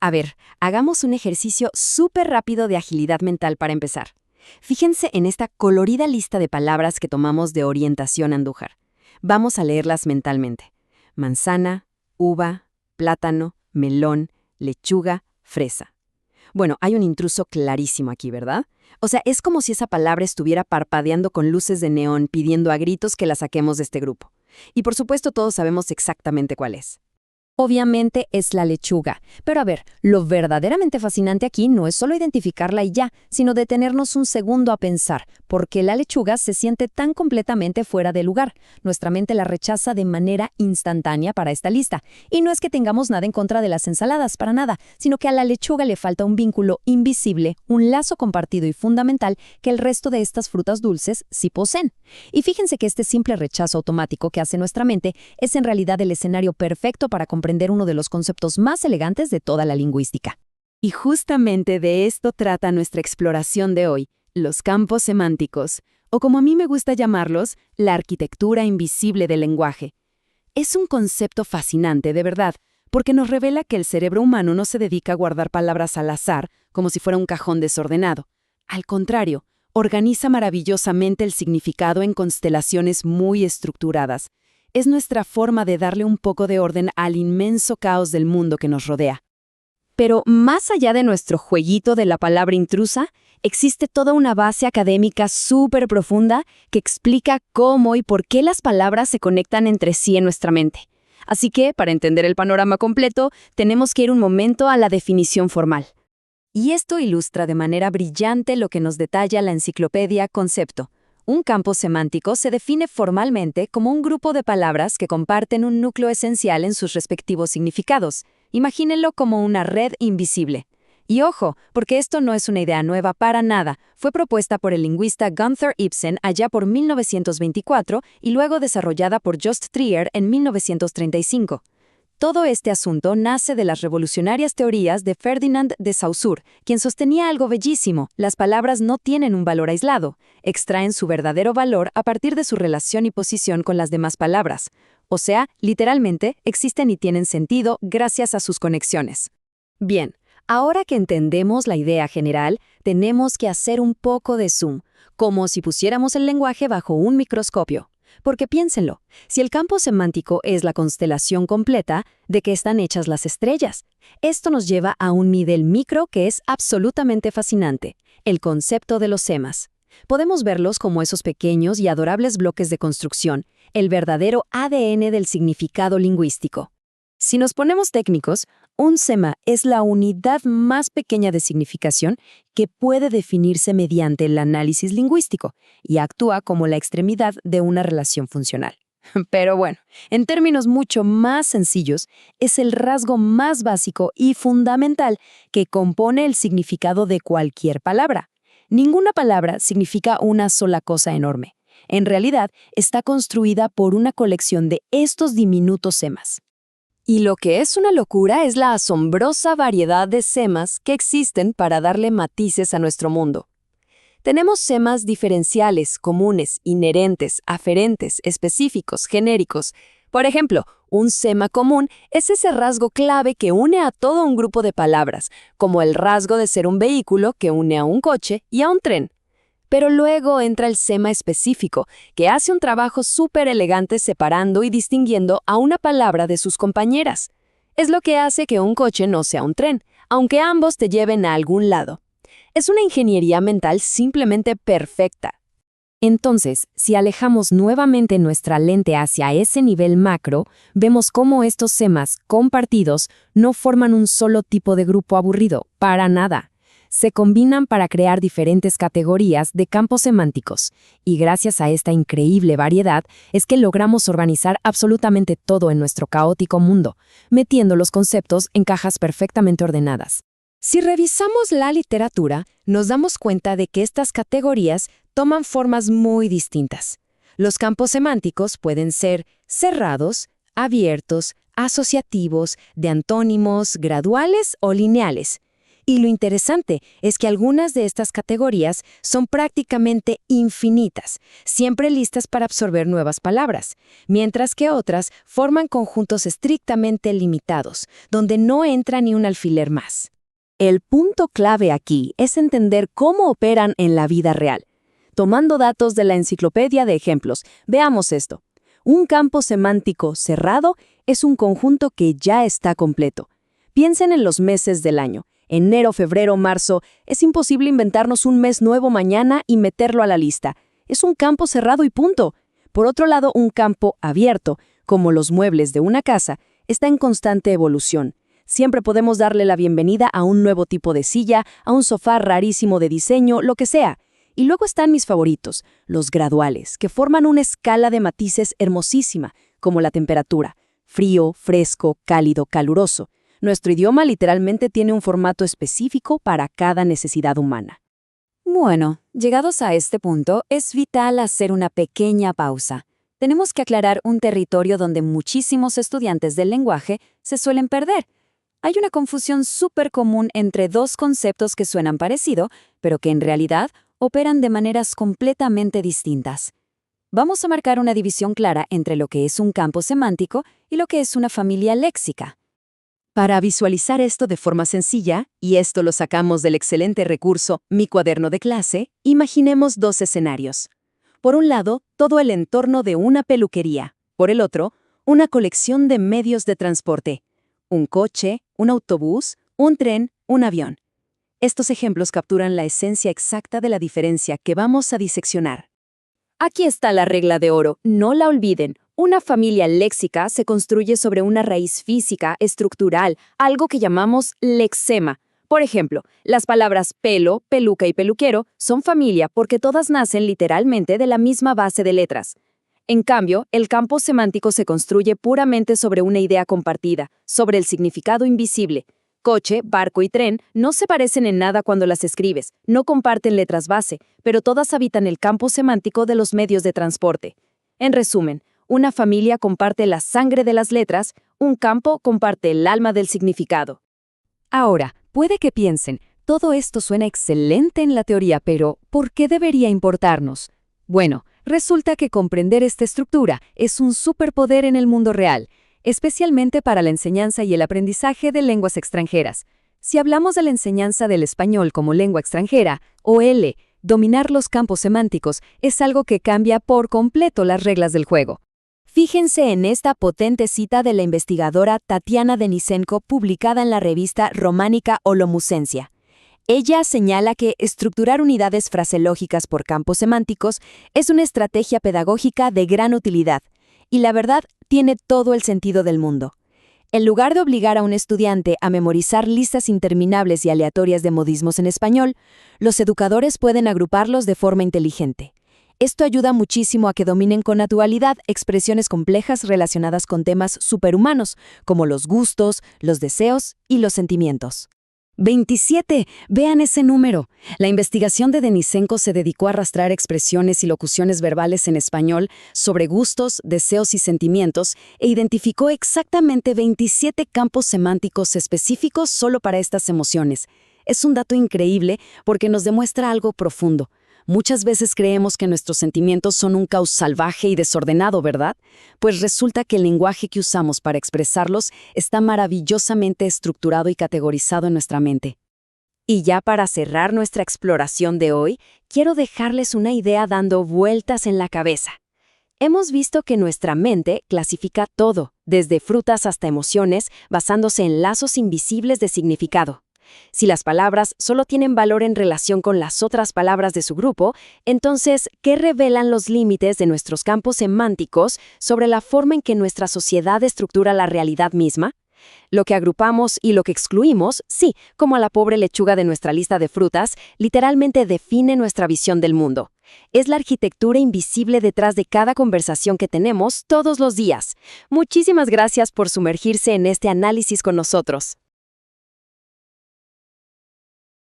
A ver, hagamos un ejercicio súper rápido de agilidad mental para empezar. Fíjense en esta colorida lista de palabras que tomamos de orientación Andújar. Vamos a leerlas mentalmente. Manzana, uva, plátano, melón, lechuga, fresa. Bueno, hay un intruso clarísimo aquí, ¿verdad? O sea, es como si esa palabra estuviera parpadeando con luces de neón pidiendo a gritos que la saquemos de este grupo. Y por supuesto todos sabemos exactamente cuál es. Obviamente es la lechuga. Pero a ver, lo verdaderamente fascinante aquí no es solo identificarla y ya, sino detenernos un segundo a pensar por qué la lechuga se siente tan completamente fuera de lugar. Nuestra mente la rechaza de manera instantánea para esta lista. Y no es que tengamos nada en contra de las ensaladas, para nada, sino que a la lechuga le falta un vínculo invisible, un lazo compartido y fundamental que el resto de estas frutas dulces sí poseen. Y fíjense que este simple rechazo automático que hace nuestra mente es en realidad el escenario perfecto para comprender uno de los conceptos más elegantes de toda la lingüística. Y justamente de esto trata nuestra exploración de hoy, los campos semánticos, o como a mí me gusta llamarlos, la arquitectura invisible del lenguaje. Es un concepto fascinante, de verdad, porque nos revela que el cerebro humano no se dedica a guardar palabras al azar, como si fuera un cajón desordenado. Al contrario, organiza maravillosamente el significado en constelaciones muy estructuradas. Es nuestra forma de darle un poco de orden al inmenso caos del mundo que nos rodea. Pero más allá de nuestro jueguito de la palabra intrusa, existe toda una base académica súper profunda que explica cómo y por qué las palabras se conectan entre sí en nuestra mente. Así que, para entender el panorama completo, tenemos que ir un momento a la definición formal. Y esto ilustra de manera brillante lo que nos detalla la enciclopedia Concepto. Un campo semántico se define formalmente como un grupo de palabras que comparten un núcleo esencial en sus respectivos significados. Imagínenlo como una red invisible. Y ojo, porque esto no es una idea nueva para nada. Fue propuesta por el lingüista Gunther Ibsen allá por 1924 y luego desarrollada por Just Trier en 1935. Todo este asunto nace de las revolucionarias teorías de Ferdinand de Saussure, quien sostenía algo bellísimo: las palabras no tienen un valor aislado, extraen su verdadero valor a partir de su relación y posición con las demás palabras. O sea, literalmente, existen y tienen sentido gracias a sus conexiones. Bien, ahora que entendemos la idea general, tenemos que hacer un poco de zoom, como si pusiéramos el lenguaje bajo un microscopio. Porque piénsenlo, si el campo semántico es la constelación completa, ¿de qué están hechas las estrellas? Esto nos lleva a un nivel micro que es absolutamente fascinante, el concepto de los semas. Podemos verlos como esos pequeños y adorables bloques de construcción, el verdadero ADN del significado lingüístico. Si nos ponemos técnicos, un sema es la unidad más pequeña de significación que puede definirse mediante el análisis lingüístico y actúa como la extremidad de una relación funcional. Pero bueno, en términos mucho más sencillos, es el rasgo más básico y fundamental que compone el significado de cualquier palabra. Ninguna palabra significa una sola cosa enorme. En realidad, está construida por una colección de estos diminutos semas. Y lo que es una locura es la asombrosa variedad de semas que existen para darle matices a nuestro mundo. Tenemos semas diferenciales, comunes, inherentes, aferentes, específicos, genéricos. Por ejemplo, un sema común es ese rasgo clave que une a todo un grupo de palabras, como el rasgo de ser un vehículo que une a un coche y a un tren. Pero luego entra el sema específico, que hace un trabajo súper elegante separando y distinguiendo a una palabra de sus compañeras. Es lo que hace que un coche no sea un tren, aunque ambos te lleven a algún lado. Es una ingeniería mental simplemente perfecta. Entonces, si alejamos nuevamente nuestra lente hacia ese nivel macro, vemos cómo estos semas compartidos no forman un solo tipo de grupo aburrido, para nada. Se combinan para crear diferentes categorías de campos semánticos, y gracias a esta increíble variedad es que logramos organizar absolutamente todo en nuestro caótico mundo, metiendo los conceptos en cajas perfectamente ordenadas. Si revisamos la literatura, nos damos cuenta de que estas categorías toman formas muy distintas. Los campos semánticos pueden ser cerrados, abiertos, asociativos, de antónimos, graduales o lineales. Y lo interesante es que algunas de estas categorías son prácticamente infinitas, siempre listas para absorber nuevas palabras, mientras que otras forman conjuntos estrictamente limitados, donde no entra ni un alfiler más. El punto clave aquí es entender cómo operan en la vida real. Tomando datos de la enciclopedia de ejemplos, veamos esto. Un campo semántico cerrado es un conjunto que ya está completo. Piensen en los meses del año. Enero, febrero, marzo. Es imposible inventarnos un mes nuevo mañana y meterlo a la lista. Es un campo cerrado y punto. Por otro lado, un campo abierto, como los muebles de una casa, está en constante evolución. Siempre podemos darle la bienvenida a un nuevo tipo de silla, a un sofá rarísimo de diseño, lo que sea. Y luego están mis favoritos, los graduales, que forman una escala de matices hermosísima, como la temperatura: frío, fresco, cálido, caluroso. Nuestro idioma literalmente tiene un formato específico para cada necesidad humana. Bueno, llegados a este punto, es vital hacer una pequeña pausa. Tenemos que aclarar un territorio donde muchísimos estudiantes del lenguaje se suelen perder. Hay una confusión súper común entre dos conceptos que suenan parecido, pero que en realidad operan de maneras completamente distintas. Vamos a marcar una división clara entre lo que es un campo semántico y lo que es una familia léxica. Para visualizar esto de forma sencilla, y esto lo sacamos del excelente recurso Mi cuaderno de clase, imaginemos dos escenarios. Por un lado, todo el entorno de una peluquería. Por el otro, una colección de medios de transporte. Un coche, un autobús, un tren, un avión. Estos ejemplos capturan la esencia exacta de la diferencia que vamos a diseccionar. Aquí está la regla de oro, no la olviden. Una familia léxica se construye sobre una raíz física, estructural, algo que llamamos lexema. Por ejemplo, las palabras pelo, peluca y peluquero son familia porque todas nacen literalmente de la misma base de letras. En cambio, el campo semántico se construye puramente sobre una idea compartida, sobre el significado invisible. Coche, barco y tren no se parecen en nada cuando las escribes, no comparten letras base, pero todas habitan el campo semántico de los medios de transporte. En resumen, una familia comparte la sangre de las letras, un campo comparte el alma del significado. Ahora, puede que piensen, todo esto suena excelente en la teoría, pero ¿por qué debería importarnos? Bueno, resulta que comprender esta estructura es un superpoder en el mundo real, especialmente para la enseñanza y el aprendizaje de lenguas extranjeras. Si hablamos de la enseñanza del español como lengua extranjera, OL, dominar los campos semánticos es algo que cambia por completo las reglas del juego. Fíjense en esta potente cita de la investigadora Tatiana Denisenko publicada en la revista Románica Olomucensia. Ella señala que estructurar unidades fraseológicas por campos semánticos es una estrategia pedagógica de gran utilidad, y la verdad tiene todo el sentido del mundo. En lugar de obligar a un estudiante a memorizar listas interminables y aleatorias de modismos en español, los educadores pueden agruparlos de forma inteligente. Esto ayuda muchísimo a que dominen con naturalidad expresiones complejas relacionadas con temas superhumanos, como los gustos, los deseos y los sentimientos. 27. Vean ese número. La investigación de Denisenko se dedicó a rastrear expresiones y locuciones verbales en español sobre gustos, deseos y sentimientos e identificó exactamente 27 campos semánticos específicos solo para estas emociones. Es un dato increíble porque nos demuestra algo profundo. Muchas veces creemos que nuestros sentimientos son un caos salvaje y desordenado, ¿verdad? Pues resulta que el lenguaje que usamos para expresarlos está maravillosamente estructurado y categorizado en nuestra mente. Y ya para cerrar nuestra exploración de hoy, quiero dejarles una idea dando vueltas en la cabeza. Hemos visto que nuestra mente clasifica todo, desde frutas hasta emociones, basándose en lazos invisibles de significado. Si las palabras solo tienen valor en relación con las otras palabras de su grupo, entonces, ¿qué revelan los límites de nuestros campos semánticos sobre la forma en que nuestra sociedad estructura la realidad misma? Lo que agrupamos y lo que excluimos, sí, como a la pobre lechuga de nuestra lista de frutas, literalmente define nuestra visión del mundo. Es la arquitectura invisible detrás de cada conversación que tenemos todos los días. Muchísimas gracias por sumergirse en este análisis con nosotros.